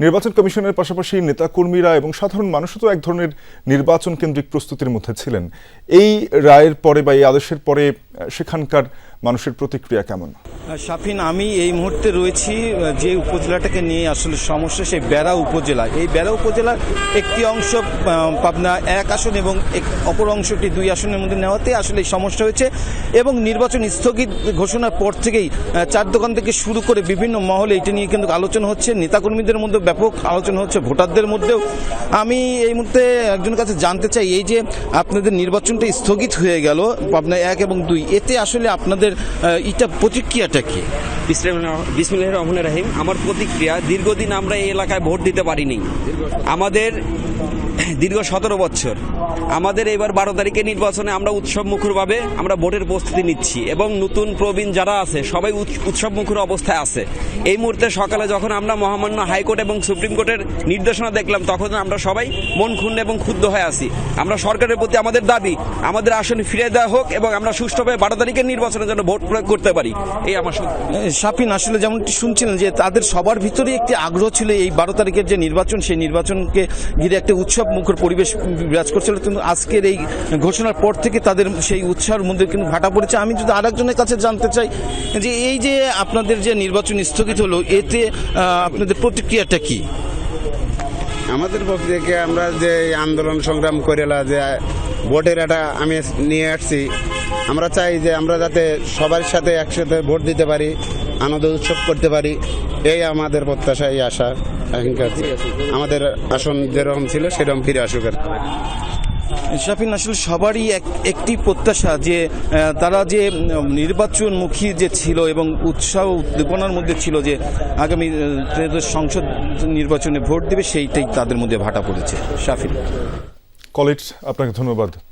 নির্বাচন কমিশনের পাশাপাশি নেতাকর্মীরা এবং সাধারণ মানুষও তো এক ধরনের নির্বাচন কেন্দ্রিক প্রস্তুতির মধ্যে ছিলেন। এই রায়ের পরে বা এই আদেশের পরে সেখানকার মানুষের প্রতিক্রিয়া কেমন? শাফিন, আমি এই মুহূর্তে রয়েছি যে উপজেলাটাকে নিয়ে আসলে সমস্যা, সেই বেড়া উপজেলা। এই বেড়া উপজেলার একটি অংশ পাবনা 1 আসন এবং অপর অংশটি 2 আসনের মধ্যে নেওয়াতে আসলে এই সমস্যা হয়েছে এবং নির্বাচন স্থগিত ঘোষণার পর থেকেই চার দোকান থেকে শুরু করে বিভিন্ন মহলে এটা নিয়ে কিন্তু আলোচনা হচ্ছে। নেতাকর্মীদের মধ্যে ব্যাপক আলোচনা হচ্ছে, ভোটারদের মধ্যেও। আমি এই মুহূর্তে একজনের কাছে জানতে চাই, এই যে আপনাদের নির্বাচনটা স্থগিত হয়ে গেল পাবনা 1 এবং 2, এতে আসলে আপনাদের এটা প্রতিক্রিয়াটা কি? বিসমিল্লাহির রহমানির রহিম। আমার প্রতিক্রিয়া, দীর্ঘদিন আমরা এই এলাকায় ভোট দিতে পারিনি। আমাদের দীর্ঘ 17 বছর, আমাদের এবার 12 তারিখে নির্বাচনে আমরা উৎসবমুখরভাবে আমরা ভোটের প্রস্তুতি নিচ্ছি এবং নতুন প্রবীণ যারা আছে সবাই উৎসবমুখর অবস্থায় আছে। এই মুহূর্তে সকালে যখন আমরা মহামান্য হাইকোর্ট এবং সুপ্রিম কোর্টের নির্দেশনা দেখলাম, তখন আমরা সবাই মন ক্ষুণ্ণ এবং ক্ষুব্ধ হয়ে আছি। আমরা সরকারের প্রতি আমাদের দাবি, আমাদের আসন ফিরে দেওয়া হোক এবং আমরা সুষ্ঠুভাবে 12 তারিখের নির্বাচনের জন্য ভোট প্রয়োগ করতে পারি। এই আমার শাফিন, আসলে যেমনটি শুনছিলেন যে তাদের সবার ভিতরে একটি আগ্রহ ছিল এই 12 তারিখের যে নির্বাচন, সেই নির্বাচনকে ঘিরে একটা উৎসব মুখর পরিবেশ বিরাজ করছিল, কিন্তু আজকের এই ঘোষণার পর থেকে তাদের সেই উৎসাহের মধ্যে কিন্তু ভাটা পড়েছে। আমি যদি আরেকজনের কাছে জানতে চাই যে এই যে আপনাদের যে নির্বাচন স্থগিত হলো, এতে আপনাদের প্রতিক্রিয়াটা কি? আমাদের পক্ষ থেকে আমরা যে আন্দোলন সংগ্রাম করে যে ভোটের একটা আমি নিয়ে আসছি, আমরা চাই যে আমরা যাতে সবার সাথে একসাথে ভোট দিতে পারি, আনন্দ উৎসব করতে পারি। এই আমাদের প্রত্যাশা, এই আশা। আমাদের আসন যেরকম ছিল সেরকম ফিরে আসুক। শাফিন, আসলে সবারই একটি প্রত্যাশা যে তারা যে নির্বাচনমুখী যে ছিল এবং উৎসাহ উদ্দীপনার মধ্যে ছিল যে আগামী সংসদ নির্বাচনে ভোট দেবে, সেইটাই তাদের মধ্যে ভাটা পড়েছে। শাফিন, কলিট, আপনাকে ধন্যবাদ।